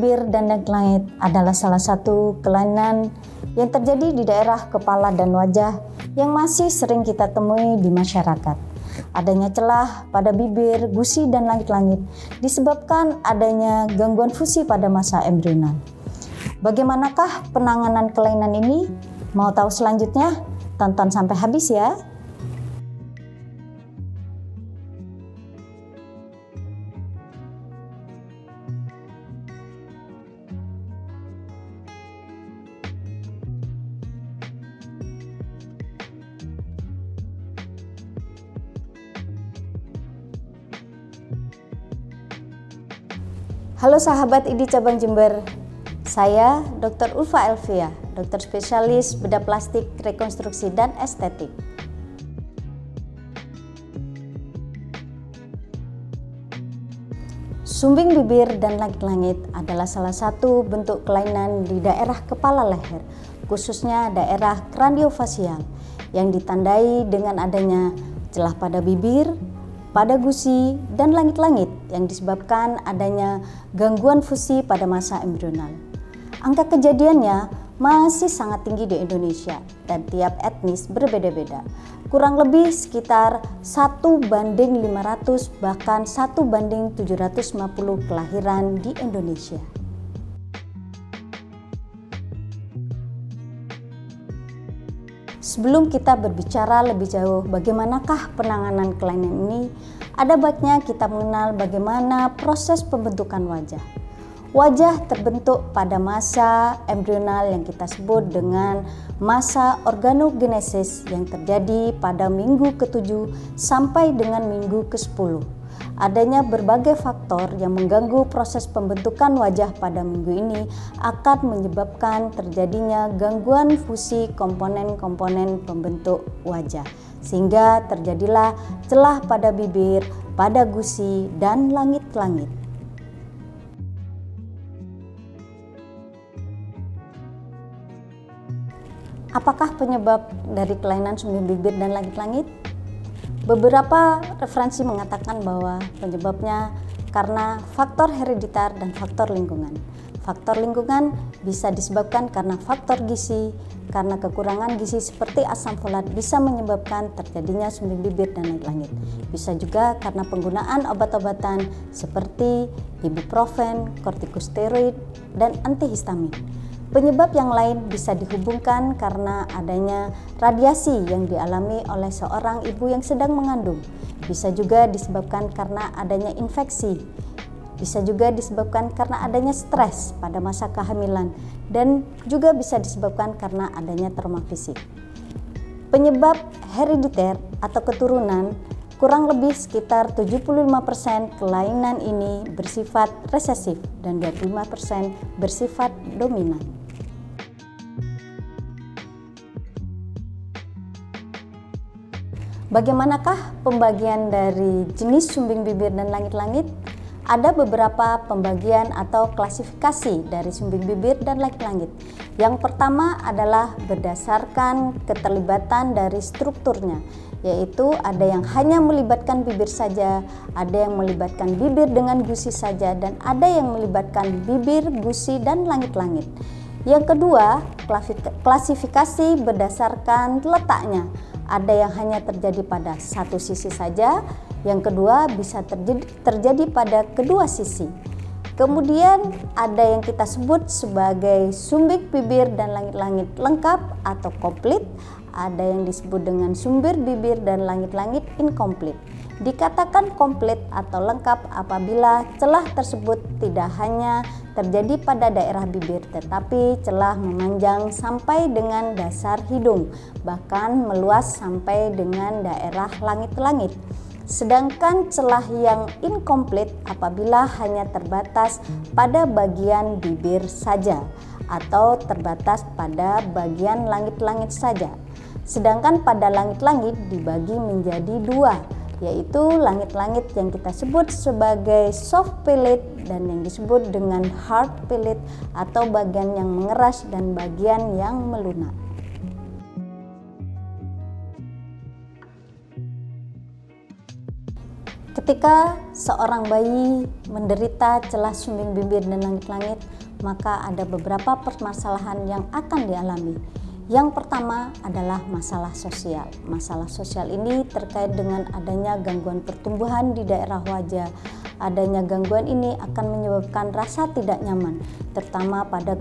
bibir dan langit adalah salah satu kelainan yang terjadi di daerah kepala dan wajah yang masih sering kita temui di masyarakat. Adanya celah pada bibir, gusi, dan langit-langit disebabkan adanya gangguan fusi pada masa embrional. Bagaimanakah penanganan kelainan ini? Mau tahu selanjutnya? Tonton sampai habis ya. Halo sahabat ID Cabang Jember, saya Dr. Ulfa Elvia, dokter spesialis bedah plastik, rekonstruksi, dan estetik. Sumbing bibir dan langit-langit adalah salah satu bentuk kelainan di daerah kepala leher, khususnya daerah kraniofasial, yang ditandai dengan adanya celah pada bibir, pada gusi, dan langit-langit yang disebabkan adanya gangguan fusi pada masa embrional. Angka kejadiannya masih sangat tinggi di Indonesia dan tiap etnis berbeda-beda. Kurang lebih sekitar 1:500 bahkan 1:750 kelahiran di Indonesia. Sebelum kita berbicara lebih jauh bagaimanakah penanganan kelainan ini, ada baiknya kita mengenal bagaimana proses pembentukan wajah. Wajah terbentuk pada masa embrional yang kita sebut dengan masa organogenesis yang terjadi pada minggu ke-7 sampai dengan minggu ke-10. Adanya berbagai faktor yang mengganggu proses pembentukan wajah pada minggu ini akan menyebabkan terjadinya gangguan fusi komponen-komponen pembentuk wajah, sehingga terjadilah celah pada bibir, pada gusi, dan langit-langit. Apakah penyebab dari kelainan sumbing bibir dan langit-langit? Beberapa referensi mengatakan bahwa penyebabnya karena faktor hereditar dan faktor lingkungan. Faktor lingkungan bisa disebabkan karena faktor gizi, karena kekurangan gizi seperti asam folat bisa menyebabkan terjadinya sumbing bibir dan langit-langit. Bisa juga karena penggunaan obat-obatan seperti ibuprofen, kortikosteroid, dan antihistamin. Penyebab yang lain bisa dihubungkan karena adanya radiasi yang dialami oleh seorang ibu yang sedang mengandung. Bisa juga disebabkan karena adanya infeksi. Bisa juga disebabkan karena adanya stres pada masa kehamilan dan juga bisa disebabkan karena adanya trauma fisik. Penyebab herediter atau keturunan kurang lebih sekitar 75% kelainan ini bersifat resesif dan 25% bersifat dominan. Bagaimanakah pembagian dari jenis sumbing bibir dan langit-langit? Ada beberapa pembagian atau klasifikasi dari sumbing bibir dan langit-langit. Yang pertama adalah berdasarkan keterlibatan dari strukturnya, yaitu ada yang hanya melibatkan bibir saja, ada yang melibatkan bibir dengan gusi saja, dan ada yang melibatkan bibir, gusi, dan langit-langit. Yang kedua, klasifikasi berdasarkan letaknya. Ada yang hanya terjadi pada satu sisi saja, yang kedua bisa terjadi pada kedua sisi. Kemudian ada yang kita sebut sebagai sumbing bibir dan langit-langit lengkap atau komplit, ada yang disebut dengan sumbing bibir dan langit-langit inkomplit. Dikatakan komplit atau lengkap apabila celah tersebut tidak hanya terjadi pada daerah bibir, tetapi celah memanjang sampai dengan dasar hidung, bahkan meluas sampai dengan daerah langit-langit. Sedangkan celah yang inkomplit apabila hanya terbatas pada bagian bibir saja atau terbatas pada bagian langit-langit saja. Sedangkan pada langit-langit dibagi menjadi dua, yaitu langit-langit yang kita sebut sebagai soft palate dan yang disebut dengan hard palate atau bagian yang mengeras dan bagian yang melunak. Ketika seorang bayi menderita celah sumbing bibir dan langit-langit, maka ada beberapa permasalahan yang akan dialami. Yang pertama adalah masalah sosial. Masalah sosial ini terkait dengan adanya gangguan pertumbuhan di daerah wajah. Adanya gangguan ini akan menyebabkan rasa tidak nyaman, terutama pada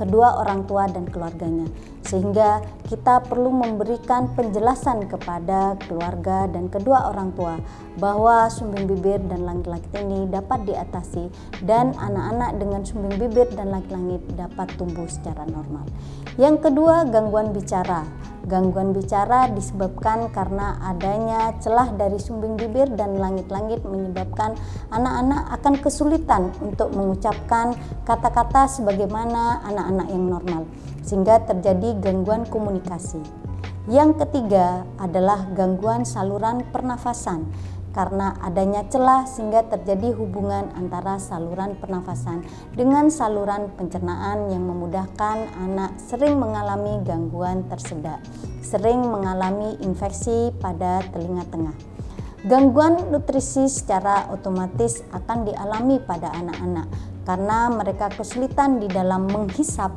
kedua orang tua dan keluarganya. Sehingga kita perlu memberikan penjelasan kepada keluarga dan kedua orang tua bahwa sumbing bibir dan langit-langit ini dapat diatasi dan anak-anak dengan sumbing bibir dan langit-langit dapat tumbuh secara normal. Yang kedua, gangguan bicara. Gangguan bicara disebabkan karena adanya celah dari sumbing bibir dan langit-langit menyebabkan anak-anak akan kesulitan untuk mengucapkan kata-kata sebagaimana anak-anak yang normal, sehingga terjadi gangguan komunikasi. Yang ketiga adalah gangguan saluran pernafasan. Karena adanya celah sehingga terjadi hubungan antara saluran pernafasan dengan saluran pencernaan yang memudahkan anak sering mengalami gangguan tersedak, sering mengalami infeksi pada telinga tengah. Gangguan nutrisi secara otomatis akan dialami pada anak-anak karena mereka kesulitan di dalam menghisap.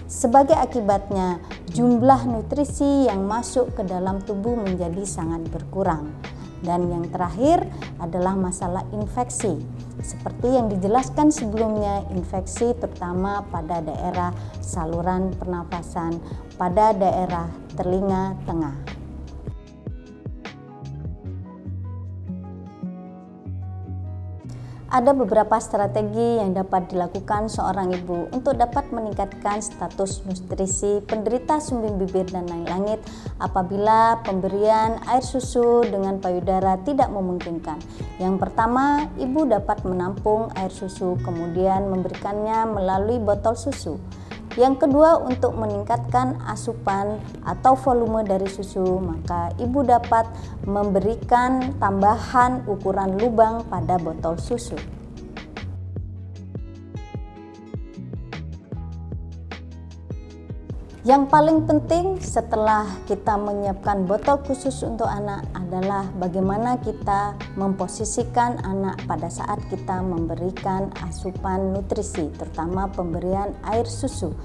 Sebagai akibatnya, jumlah nutrisi yang masuk ke dalam tubuh menjadi sangat berkurang. Dan yang terakhir adalah masalah infeksi. Seperti yang dijelaskan sebelumnya, infeksi terutama pada daerah saluran pernafasan, pada daerah telinga tengah. Ada beberapa strategi yang dapat dilakukan seorang ibu untuk dapat meningkatkan status nutrisi penderita sumbing bibir dan langit-langit apabila pemberian air susu dengan payudara tidak memungkinkan. Yang pertama, ibu dapat menampung air susu kemudian memberikannya melalui botol susu. Yang kedua, untuk meningkatkan asupan atau volume dari susu, maka ibu dapat memberikan tambahan ukuran lubang pada botol susu. Yang paling penting setelah kita menyiapkan botol khusus untuk anak adalah bagaimana kita memposisikan anak pada saat kita memberikan asupan nutrisi, terutama pemberian air susu.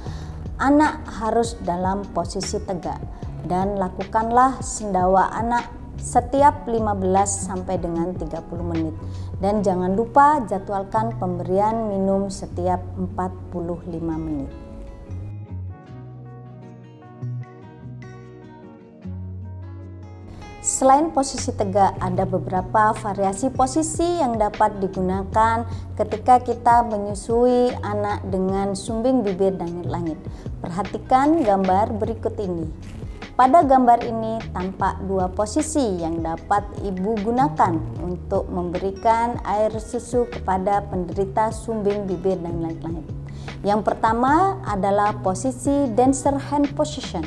Anak harus dalam posisi tegak dan lakukanlah sendawa anak setiap 15 sampai dengan 30 menit. Dan jangan lupa jadwalkan pemberian minum setiap 45 menit. Selain posisi tegak, ada beberapa variasi posisi yang dapat digunakan ketika kita menyusui anak dengan sumbing bibir dan langit. Perhatikan gambar berikut ini. Pada gambar ini tampak dua posisi yang dapat ibu gunakan untuk memberikan air susu kepada penderita sumbing bibir dan langit-langit. Yang pertama adalah posisi dancer hand position.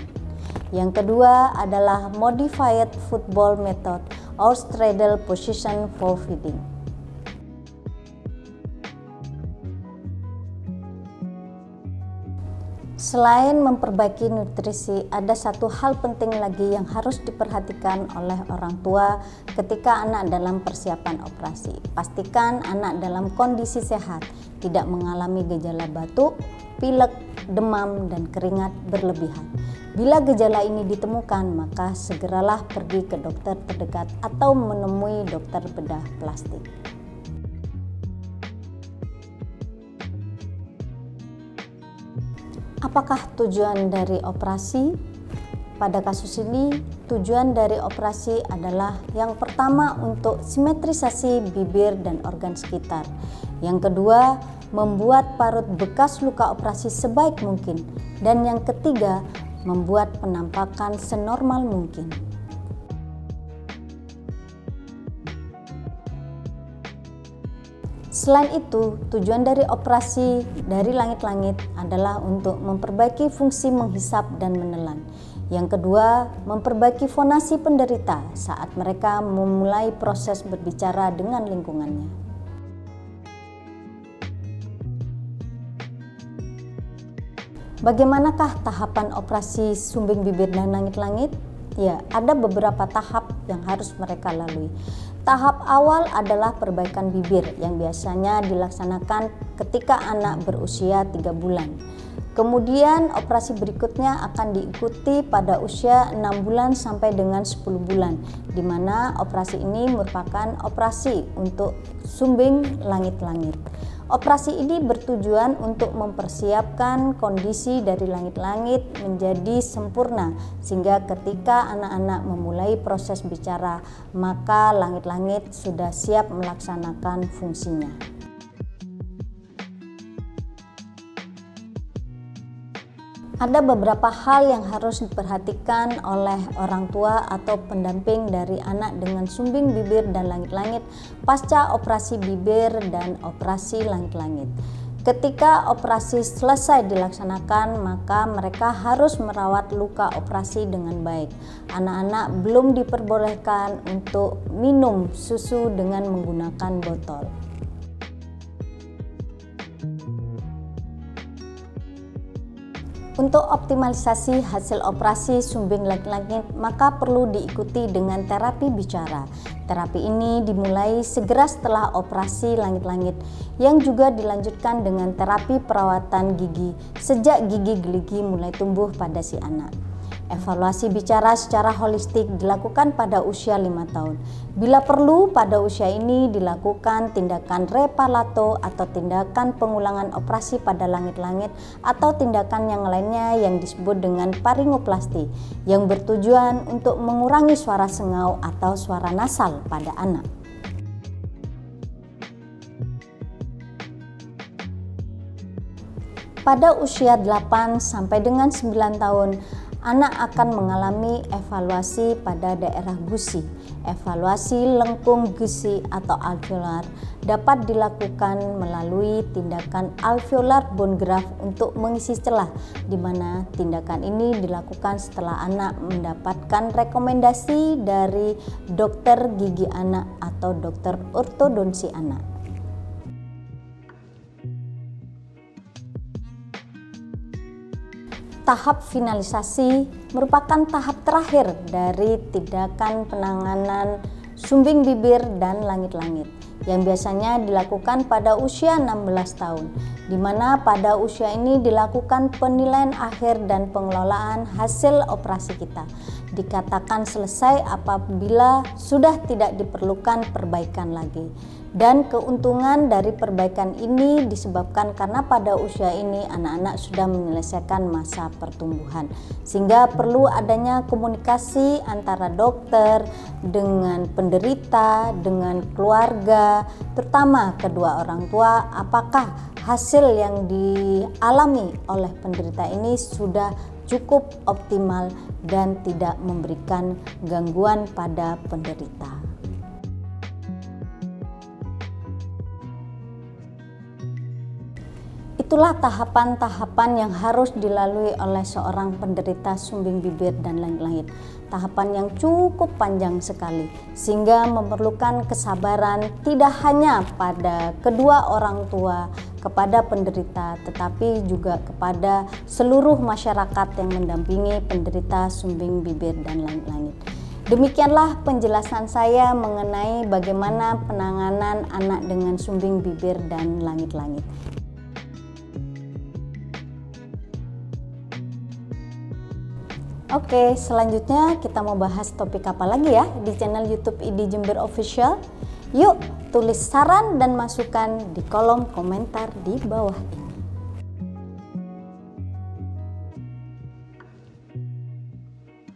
Yang kedua adalah modified football method or straddle position for feeding. Selain memperbaiki nutrisi, ada satu hal penting lagi yang harus diperhatikan oleh orang tua ketika anak dalam persiapan operasi. Pastikan anak dalam kondisi sehat, tidak mengalami gejala batuk, pilek, demam, dan keringat berlebihan. Bila gejala ini ditemukan, maka segeralah pergi ke dokter terdekat atau menemui dokter bedah plastik. Apakah tujuan dari operasi? Pada kasus ini, tujuan dari operasi adalah yang pertama untuk simetrisasi bibir dan organ sekitar. Yang kedua, membuat parut bekas luka operasi sebaik mungkin. Dan yang ketiga, membuat penampakan senormal mungkin. Selain itu, tujuan dari operasi dari langit-langit adalah untuk memperbaiki fungsi menghisap dan menelan. Yang kedua, memperbaiki fonasi penderita saat mereka memulai proses berbicara dengan lingkungannya. Bagaimanakah tahapan operasi sumbing bibir dan langit-langit? Ya, ada beberapa tahap yang harus mereka lalui. Tahap awal adalah perbaikan bibir yang biasanya dilaksanakan ketika anak berusia 3 bulan. Kemudian operasi berikutnya akan diikuti pada usia 6 bulan sampai dengan 10 bulan, di mana operasi ini merupakan operasi untuk sumbing langit-langit. Operasi ini bertujuan untuk mempersiapkan kondisi dari langit-langit menjadi sempurna, sehingga ketika anak-anak memulai proses bicara, maka langit-langit sudah siap melaksanakan fungsinya. Ada beberapa hal yang harus diperhatikan oleh orang tua atau pendamping dari anak dengan sumbing bibir dan langit-langit pasca operasi bibir dan operasi langit-langit. Ketika operasi selesai dilaksanakan, maka mereka harus merawat luka operasi dengan baik. Anak-anak belum diperbolehkan untuk minum susu dengan menggunakan botol. Untuk optimalisasi hasil operasi sumbing langit-langit, maka perlu diikuti dengan terapi bicara. Terapi ini dimulai segera setelah operasi langit-langit, yang juga dilanjutkan dengan terapi perawatan gigi sejak gigi geligi mulai tumbuh pada si anak. Evaluasi bicara secara holistik dilakukan pada usia 5 tahun. Bila perlu, pada usia ini dilakukan tindakan repalato atau tindakan pengulangan operasi pada langit-langit atau tindakan yang lainnya yang disebut dengan faringoplasti, yang bertujuan untuk mengurangi suara sengau atau suara nasal pada anak. Pada usia 8 sampai dengan 9 tahun, anak akan mengalami evaluasi pada daerah gusi. Evaluasi lengkung gusi atau alveolar dapat dilakukan melalui tindakan alveolar bone graft untuk mengisi celah, di mana tindakan ini dilakukan setelah anak mendapatkan rekomendasi dari dokter gigi anak atau dokter ortodonsi anak. Tahap finalisasi merupakan tahap terakhir dari tindakan penanganan sumbing bibir dan langit-langit yang biasanya dilakukan pada usia 16 tahun, di mana pada usia ini dilakukan penilaian akhir dan pengelolaan hasil operasi kita. Dikatakan selesai apabila sudah tidak diperlukan perbaikan lagi. Dan keuntungan dari perbaikan ini disebabkan karena pada usia ini anak-anak sudah menyelesaikan masa pertumbuhan, sehingga perlu adanya komunikasi antara dokter dengan penderita, dengan keluarga, terutama kedua orang tua, apakah hasil yang dialami oleh penderita ini sudah cukup optimal dan tidak memberikan gangguan pada penderita. Itulah tahapan-tahapan yang harus dilalui oleh seorang penderita sumbing bibir dan langit-langit. Tahapan yang cukup panjang sekali, sehingga memerlukan kesabaran tidak hanya pada kedua orang tua, kepada penderita, tetapi juga kepada seluruh masyarakat yang mendampingi penderita sumbing bibir dan langit-langit. Demikianlah penjelasan saya mengenai bagaimana penanganan anak dengan sumbing bibir dan langit-langit. Oke, selanjutnya kita mau bahas topik apa lagi ya di channel YouTube ID Jember Official? Yuk, tulis saran dan masukan di kolom komentar di bawah ini.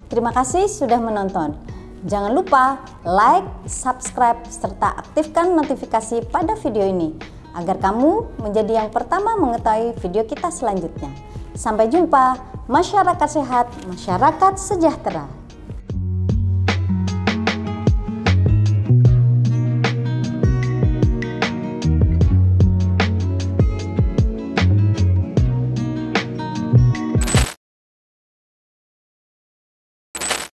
Terima kasih sudah menonton. Jangan lupa like, subscribe, serta aktifkan notifikasi pada video ini agar kamu menjadi yang pertama mengetahui video kita selanjutnya. Sampai jumpa, masyarakat sehat, masyarakat sejahtera.